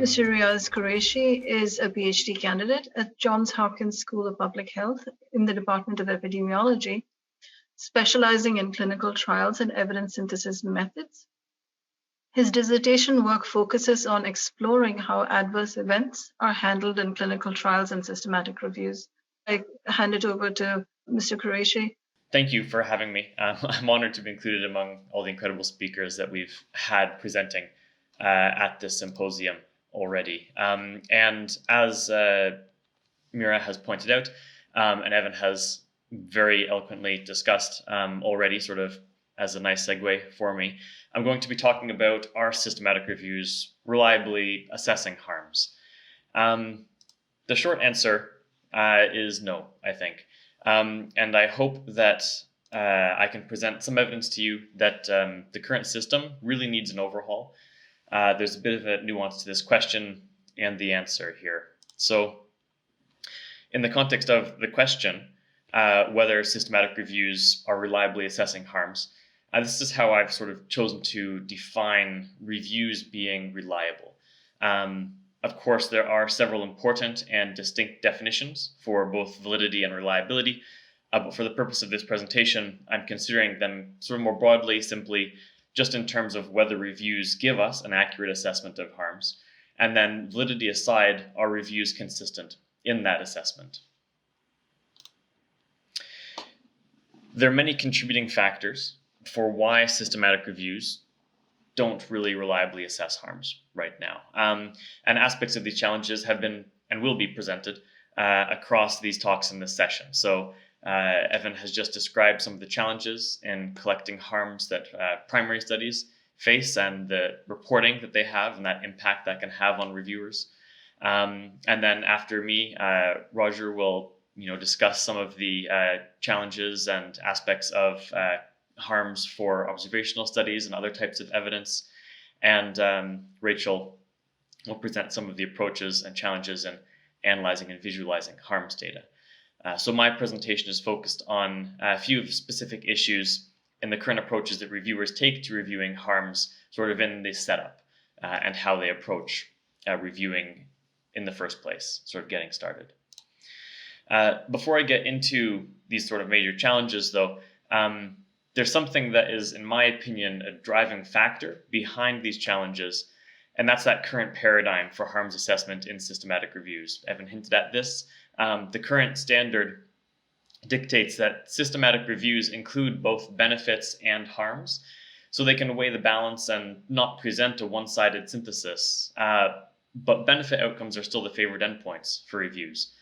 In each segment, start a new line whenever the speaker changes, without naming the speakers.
Mr. Riaz Qureshi is a PhD candidate at Johns Hopkins School of Public Health in the Department of Epidemiology, specializing in clinical trials and evidence synthesis methods. His dissertation work focuses on exploring how adverse events are handled in clinical trials and systematic reviews. I hand it over to Mr. Qureshi.
Thank you for having me. I'm honored to be included among all the incredible speakers that we've had presenting at this symposium already. And as Mira has pointed out, and Evan has very eloquently discussed already, sort of as a nice segue for me, I'm going to be talking about our systematic reviews reliably assessing harms. The short answer is no, I think. And I hope that I can present some evidence to you that the current system really needs an overhaul. There's a bit of a nuance to this question and the answer here. So in the context of the question, whether systematic reviews are reliably assessing harms, this is how I've sort of chosen to define reviews being reliable. Of course, there are several important and distinct definitions for both validity and reliability, but for the purpose of this presentation, I'm considering them sort of more broadly, simply just in terms of whether reviews give us an accurate assessment of harms, and then validity aside, are reviews consistent in that assessment? There are many contributing factors for why systematic reviews don't really reliably assess harms right now. And aspects of these challenges have been and will be presented across these talks in this session. So Evan has just described some of the challenges in collecting harms that primary studies face and the reporting that they have and that impact that can have on reviewers. And then after me, Roger will discuss some of the challenges and aspects of harms for observational studies and other types of evidence. And Rachel will present some of the approaches and challenges in analyzing and visualizing harms data. So my presentation is focused on a few specific issues in the current approaches that reviewers take to reviewing harms, sort of in this setup, and how they approach reviewing in the first place, sort of getting started. Before I get into these sort of major challenges, though, there's something that is, in my opinion, a driving factor behind these challenges, and that's that current paradigm for harms assessment in systematic reviews. Evan hinted at this. The current standard dictates that systematic reviews include both benefits and harms, so they can weigh the balance and not present a one-sided synthesis. But benefit outcomes are still the favored endpoints for reviews.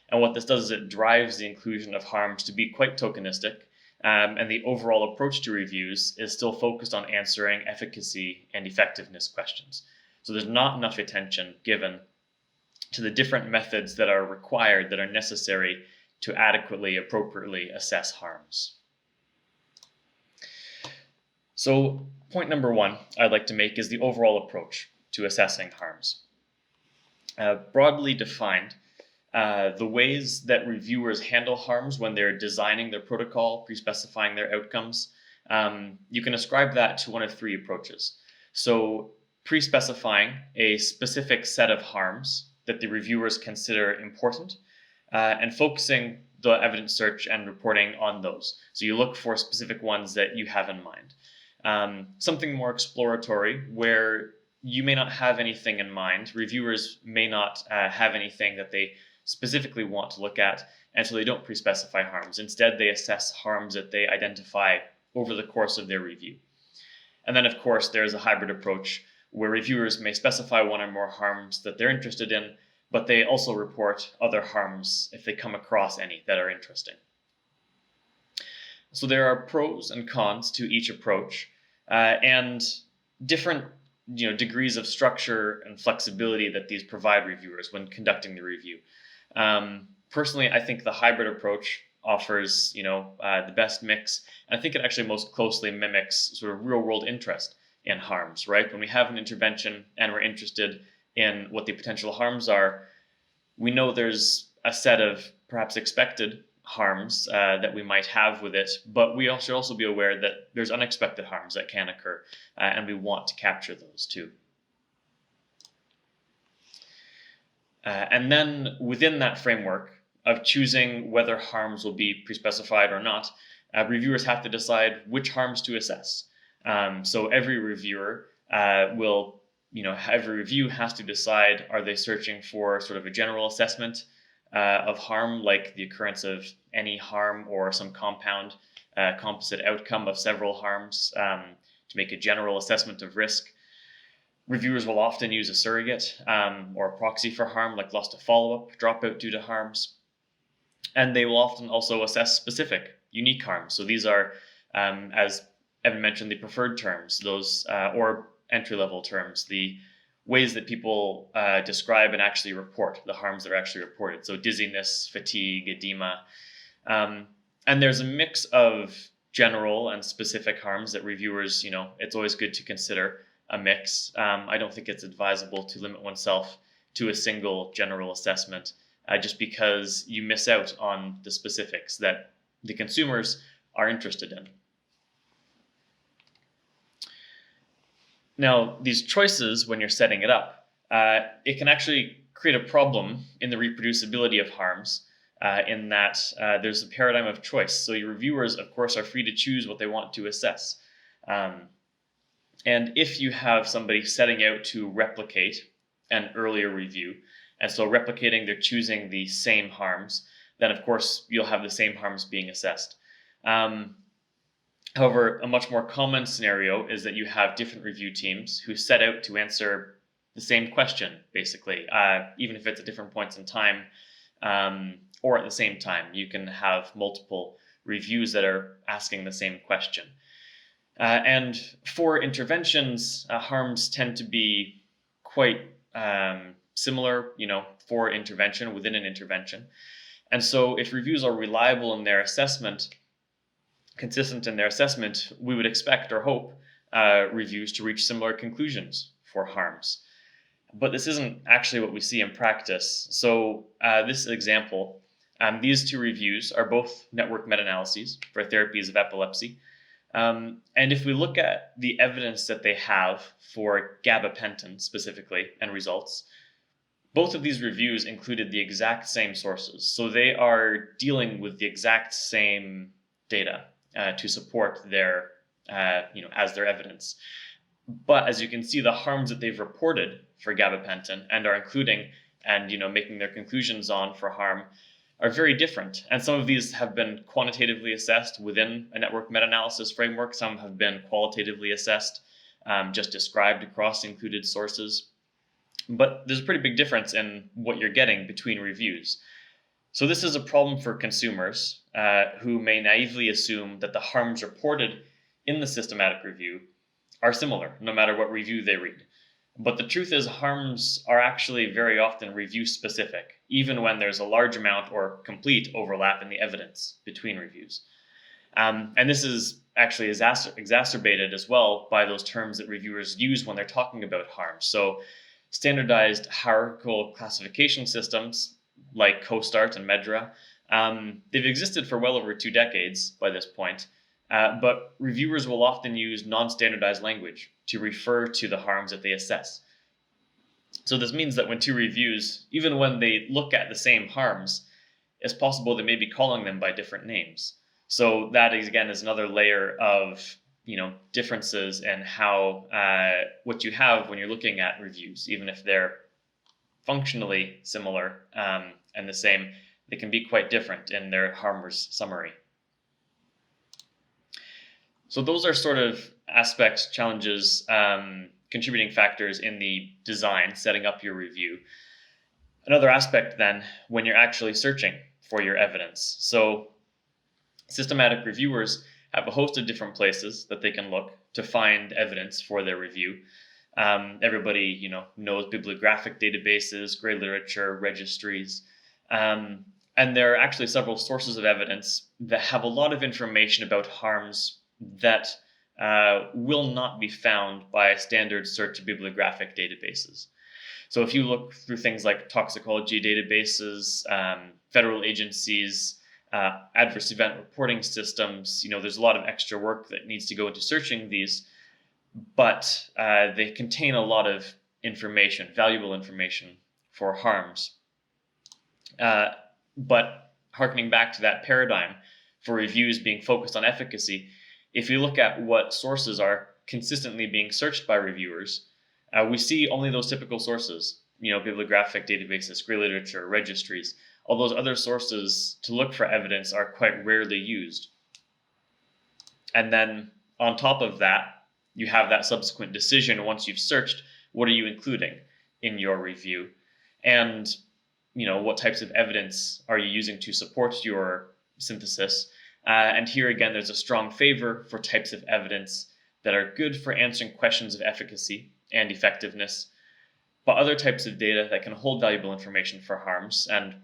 And what this does is it drives the inclusion of harms to be quite tokenistic, and the overall approach to reviews is still focused on answering efficacy and effectiveness questions. So there's not enough attention given to the different methods that are required, that are necessary to adequately, appropriately assess harms. So point number one I'd like to make is the overall approach to assessing harms. Broadly defined, the ways that reviewers handle harms when they're designing their protocol, pre-specifying their outcomes, you can ascribe that to one of three approaches. So pre-specifying a specific set of harms that the reviewers consider important, and focusing the evidence search and reporting on those. So you look for specific ones that you have in mind. Something more exploratory where you may not have anything in mind. Reviewers may not have anything that they specifically want to look at, and so they don't pre-specify harms. Instead, they assess harms that they identify over the course of their review. And then, of course, there's a hybrid approach where reviewers may specify one or more harms that they're interested in, but they also report other harms if they come across any that are interesting. So there are pros and cons to each approach, and different degrees of structure and flexibility that these provide reviewers when conducting the review. Personally, I think the hybrid approach offers the best mix. And I think it actually most closely mimics sort of real-world interest in harms, right? When we have an intervention and we're interested in what the potential harms are, we know there's a set of perhaps expected harms that we might have with it, but we should also be aware that there's unexpected harms that can occur, and we want to capture those too. And then within that framework of choosing whether harms will be pre-specified or not, reviewers have to decide which harms to assess. So every reviewer every review has to decide, are they searching for sort of a general assessment of harm, like the occurrence of any harm or some composite outcome of several harms, to make a general assessment of risk. Reviewers will often use a surrogate or a proxy for harm, like loss to follow-up, dropout due to harms. And they will often also assess specific, unique harms. So these are, as Evan mentioned, the preferred terms, those or entry-level terms, the ways that people describe and actually report the harms that are actually reported. So dizziness, fatigue, edema. And there's a mix of general and specific harms that reviewers, it's always good to consider a mix. I don't think it's advisable to limit oneself to a single general assessment just because you miss out on the specifics that the consumers are interested in. Now, these choices, when you're setting it up, it can actually create a problem in the reproducibility of harms in that there's a paradigm of choice. So your reviewers, of course, are free to choose what they want to assess. And if you have somebody setting out to replicate an earlier review, and so replicating, they're choosing the same harms, then of course you'll have the same harms being assessed. However, a much more common scenario is that you have different review teams who set out to answer the same question, basically, even if it's at different points in time or at the same time. You can have multiple reviews that are asking the same question. And for interventions, harms tend to be quite similar, for intervention within an intervention. And so if reviews are reliable in their assessment, consistent in their assessment, we would expect or hope reviews to reach similar conclusions for harms. But this isn't actually what we see in practice. So this example, these two reviews are both network meta-analyses for therapies of epilepsy. And if we look at the evidence that they have for gabapentin specifically and results, both of these reviews included the exact same sources. So they are dealing with the exact same data to support their, as their evidence. But as you can see, the harms that they've reported for gabapentin and are including and making their conclusions on for harm are very different. And some of these have been quantitatively assessed within a network meta-analysis framework. Some have been qualitatively assessed, just described across included sources. But there's a pretty big difference in what you're getting between reviews. So this is a problem for consumers who may naively assume that the harms reported in the systematic review are similar, no matter what review they read. But the truth is, harms are actually very often review specific, even when there's a large amount or complete overlap in the evidence between reviews. And this is actually exacerbated as well by those terms that reviewers use when they're talking about harms. So standardized hierarchical classification systems like CoStart and Medra, they've existed for well over 2 decades by this point. But reviewers will often use non-standardized language to refer to the harms that they assess. So this means that when two reviews, even when they look at the same harms, it's possible they may be calling them by different names. So that is, again, is another layer of differences in how what you have when you're looking at reviews, even if they're functionally similar and the same, they can be quite different in their harms summary. So those are sort of aspects, challenges, contributing factors in the design, setting up your review. Another aspect then, when you're actually searching for your evidence. So systematic reviewers have a host of different places that they can look to find evidence for their review. Everybody, knows bibliographic databases, grey literature, registries. And there are actually several sources of evidence that have a lot of information about harms that will not be found by standard search bibliographic databases. So if you look through things like toxicology databases, federal agencies, adverse event reporting systems, there's a lot of extra work that needs to go into searching these, but they contain a lot of information, valuable information for harms. But harkening back to that paradigm for reviews being focused on efficacy, if you look at what sources are consistently being searched by reviewers, we see only those typical sources, bibliographic databases, gray literature, registries. All those other sources to look for evidence are quite rarely used. And then on top of that, you have that subsequent decision once you've searched, what are you including in your review? And what types of evidence are you using to support your synthesis? And here again, there's a strong favor for types of evidence that are good for answering questions of efficacy and effectiveness, but other types of data that can hold valuable information for harms, and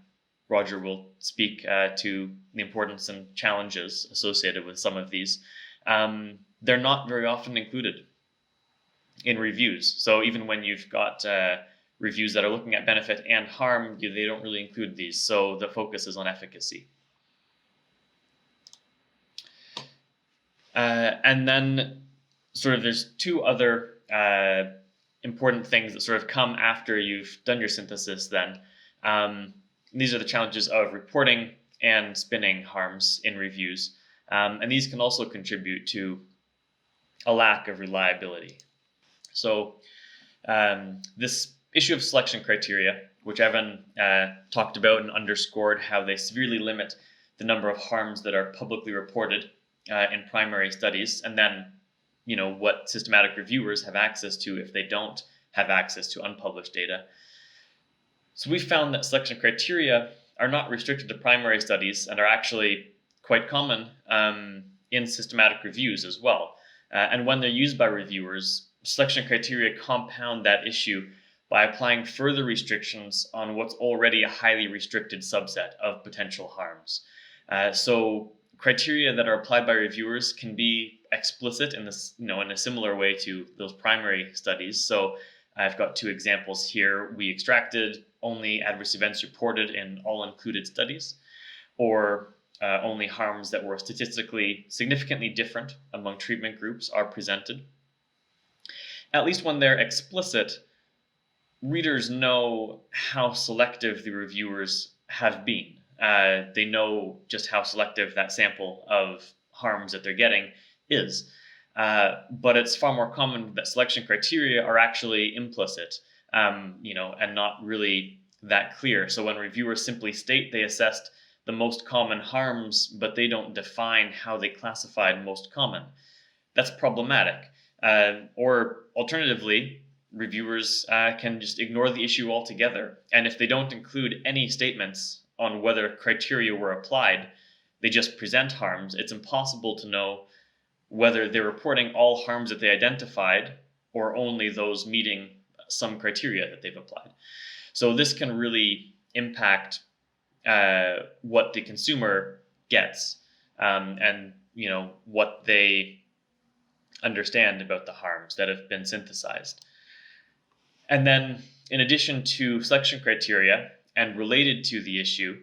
Roger will speak to the importance and challenges associated with some of these, they're not very often included in reviews. So even when you've got reviews that are looking at benefit and harm, they don't really include these. So the focus is on efficacy. And then there's two other important things that sort of come after you've done your synthesis then. These are the challenges of reporting and spinning harms in reviews. And these can also contribute to a lack of reliability. So this issue of selection criteria, which Evan talked about and underscored how they severely limit the number of harms that are publicly reported in primary studies, and then what systematic reviewers have access to if they don't have access to unpublished data. So we found that selection criteria are not restricted to primary studies and are actually quite common in systematic reviews as well. And when they're used by reviewers, selection criteria compound that issue by applying further restrictions on what's already a highly restricted subset of potential harms. So criteria that are applied by reviewers can be explicit in this, in a similar way to those primary studies. So I've got two examples here. We extracted only adverse events reported in all included studies, or only harms that were statistically significantly different among treatment groups are presented. At least when they're explicit, readers know how selective the reviewers have been. They know just how selective that sample of harms that they're getting is. But it's far more common that selection criteria are actually implicit, and not really that clear. So when reviewers simply state they assessed the most common harms, but they don't define how they classified most common, that's problematic. Or alternatively, reviewers can just ignore the issue altogether. And if they don't include any statements on whether criteria were applied, they just present harms, it's impossible to know whether they're reporting all harms that they identified or only those meeting some criteria that they've applied. So this can really impact what the consumer gets and what they understand about the harms that have been synthesized. And then in addition to selection criteria and related to the issue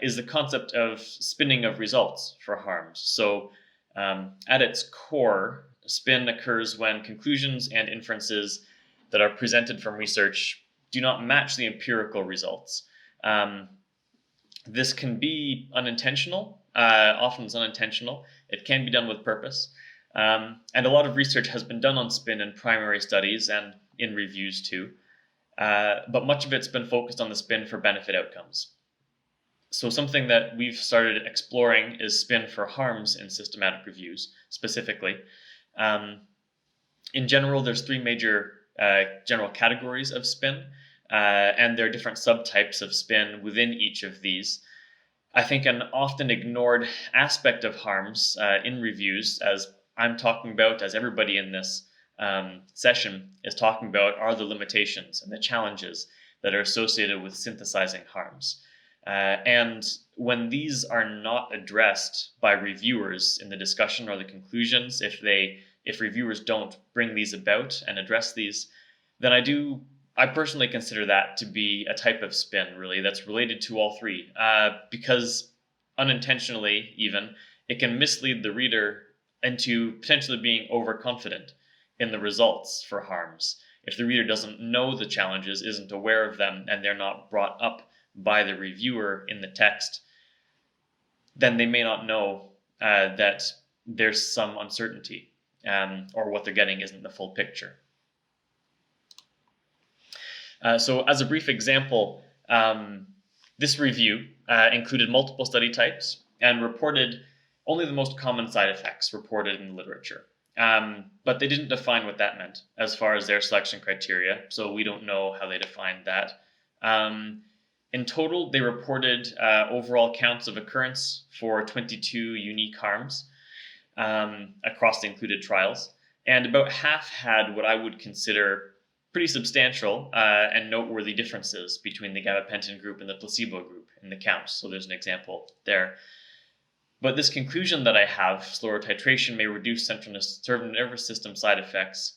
is the concept of spinning of results for harms. So at its core, spin occurs when conclusions and inferences that are presented from research do not match the empirical results. This can be unintentional. Often it's unintentional. It can be done with purpose. And a lot of research has been done on spin in primary studies and in reviews too. But much of it's been focused on the spin for benefit outcomes. So something that we've started exploring is spin for harms in systematic reviews, specifically. In general, there's three major general categories of spin, and there are different subtypes of spin within each of these. I think an often ignored aspect of harms in reviews, as I'm talking about, as everybody in this session is talking about, are the limitations and the challenges that are associated with synthesizing harms. And when these are not addressed by reviewers in the discussion or the conclusions, if reviewers don't bring these about and address these, then I personally consider that to be a type of spin, really, that's related to all three, because unintentionally even, it can mislead the reader into potentially being overconfident in the results for harms. If the reader doesn't know the challenges, isn't aware of them, and they're not brought up by the reviewer in the text, then they may not know that there's some uncertainty, or what they're getting isn't the full picture. So as a brief example, this review included multiple study types and reported only the most common side effects reported in the literature. But they didn't define what that meant as far as their selection criteria, so we don't know how they defined that. In total, they reported overall counts of occurrence for 22 unique harms across the included trials, and about half had what I would consider pretty substantial and noteworthy differences between the gabapentin group and the placebo group in the counts. So there's an example there. But this conclusion that I have, slower titration may reduce central nervous system side effects,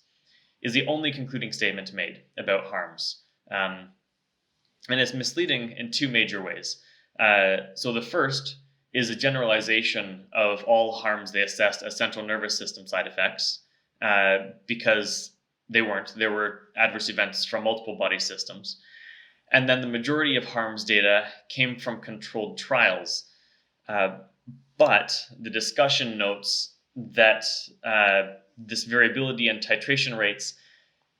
is the only concluding statement made about harms. And it's misleading in two major ways. So the first is a generalization of all harms they assessed as central nervous system side effects, because they weren't. There were adverse events from multiple body systems. And then the majority of harms data came from controlled trials. But the discussion notes that this variability in titration rates,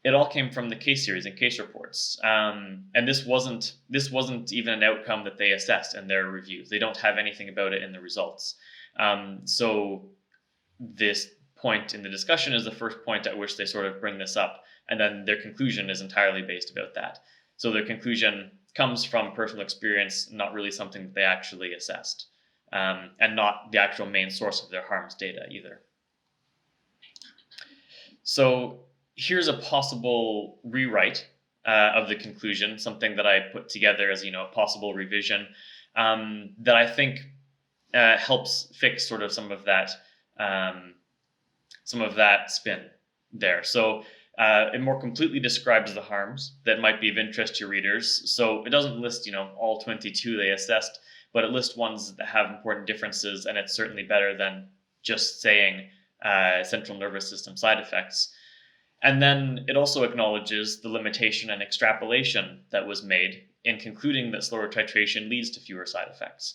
it all came from the case series and case reports. And this wasn't even an outcome that they assessed in their reviews. They don't have anything about it in the results. So this point in the discussion is the first point at which they sort of bring this up. And then their conclusion is entirely based about that. So their conclusion comes from personal experience, not really something that they actually assessed. And not the actual main source of their harms data either. So here's a possible rewrite of the conclusion, something that I put together as a possible revision that I think helps fix sort of some of that spin there. So it more completely describes the harms that might be of interest to readers. So it doesn't list all 22 they assessed, but it lists ones that have important differences, and it's certainly better than just saying central nervous system side effects. And then it also acknowledges the limitation and extrapolation that was made in concluding that slower titration leads to fewer side effects.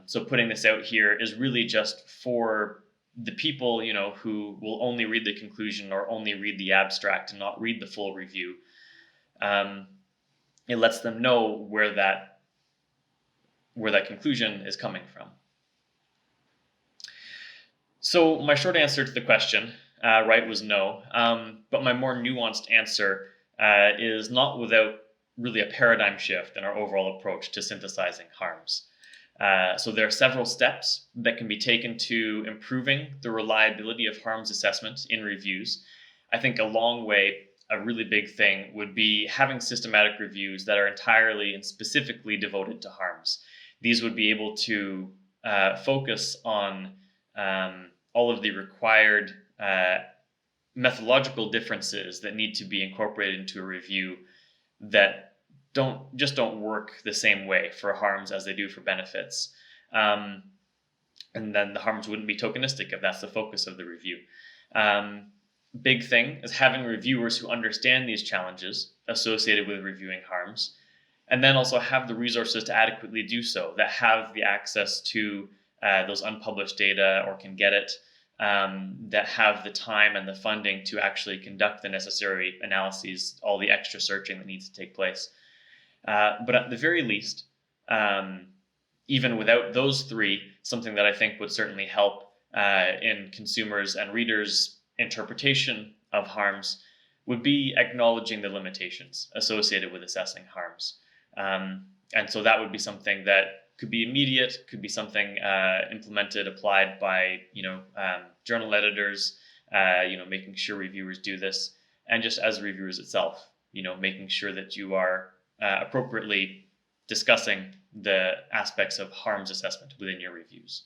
So putting this out here is really just for the people who will only read the conclusion or only read the abstract and not read the full review. It lets them know where that conclusion is coming from. So my short answer to the question, right, was no. But my more nuanced answer is not without really a paradigm shift in our overall approach to synthesizing harms. So there are several steps that can be taken to improving the reliability of harms assessment in reviews. I think a really big thing would be having systematic reviews that are entirely and specifically devoted to harms. These would be able to focus on all of the required methodological differences that need to be incorporated into a review that don't work the same way for harms as they do for benefits. And then the harms wouldn't be tokenistic if that's the focus of the review. Big thing is having reviewers who understand these challenges associated with reviewing harms, and then also have the resources to adequately do so, that have the access to those unpublished data or can get it, that have the time and the funding to actually conduct the necessary analyses, all the extra searching that needs to take place. But at the very least, even without those three, something that I think would certainly help in consumers' and readers' interpretation of harms would be acknowledging the limitations associated with assessing harms. And so that would be something that could be immediate, could be something implemented, applied by journal editors, making sure reviewers do this, and just as reviewers itself, making sure that you are appropriately discussing the aspects of harms assessment within your reviews.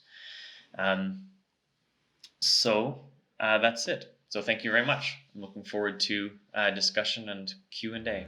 So that's it. So thank you very much. I'm looking forward to discussion and Q&A.